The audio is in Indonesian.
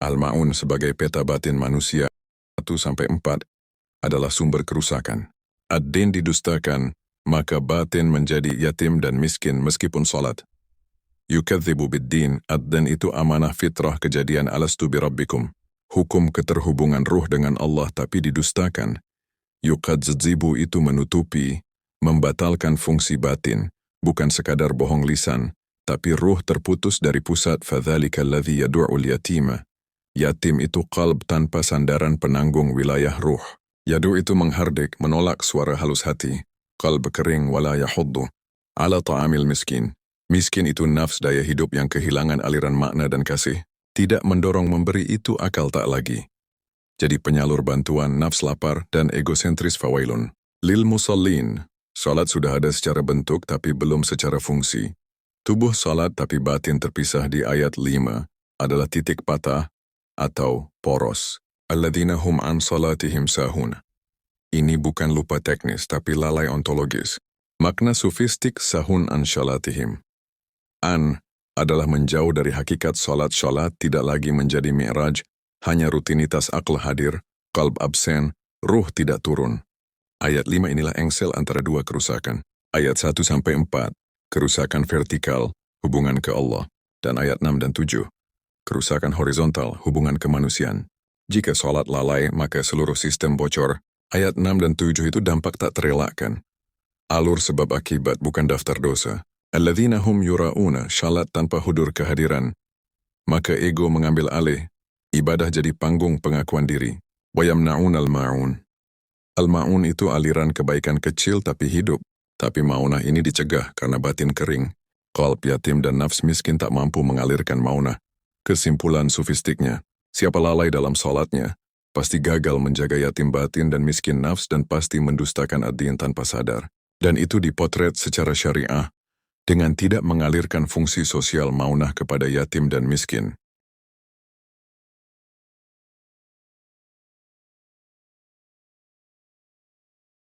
Al-Ma'un sebagai peta batin manusia 1-4 adalah sumber kerusakan. Ad-din didustakan, maka batin menjadi yatim dan miskin meskipun salat. Yukadzibu bid-din, ad-din itu amanah fitrah kejadian alastu birabbikum. Hukum keterhubungan ruh dengan Allah tapi didustakan. Yukadzibu itu menutupi, membatalkan fungsi batin, bukan sekadar bohong lisan, tapi ruh terputus dari pusat fadzalika alladzi yad'ul yatima. Yatim itu qalb tanpa sandaran penanggung wilayah ruh. Yadu itu menghardik, menolak suara halus hati. Qalb kering wala yahuddu ala ta'amil miskin. Miskin itu nafs daya hidup yang kehilangan aliran makna dan kasih. Tidak mendorong memberi itu akal tak lagi. Jadi penyalur bantuan nafs lapar dan egosentris fawailun. Lil musallin, salat sudah ada secara bentuk tapi belum secara fungsi. Tubuh salat tapi batin terpisah di ayat 5 adalah titik patah atau poros. Alladzina hum an salatihim sahun. Ini bukan lupa teknis tapi lalai ontologis. Makna sufistik sahun an salatihim. An adalah menjauh dari hakikat salat tidak lagi menjadi mi'raj, hanya rutinitas akal hadir, qalb absen, ruh tidak turun. Ayat 5 inilah engsel antara dua kerusakan. Ayat 1-4, kerusakan vertikal, hubungan ke Allah. Dan ayat 6 dan 7, kerusakan horizontal, hubungan kemanusiaan. Jika salat lalai, maka seluruh sistem bocor. Ayat 6 dan 7 itu dampak tak terelakkan. Alur sebab akibat bukan daftar dosa. Alladzina hum yura'una, salat tanpa hudur kehadiran. Maka ego mengambil alih. Ibadah jadi panggung pengakuan diri. Wayamna'un al-ma'un. Al-ma'un itu aliran kebaikan kecil tapi hidup. Tapi maunah ini dicegah karena batin kering. Qalb yatim dan nafs miskin tak mampu mengalirkan maunah. Kesimpulan sufistiknya, siapa lalai dalam salatnya, pasti gagal menjaga yatim batin dan miskin nafs dan pasti mendustakan ad-din tanpa sadar. Dan itu dipotret secara syariah dengan tidak mengalirkan fungsi sosial maunah kepada yatim dan miskin.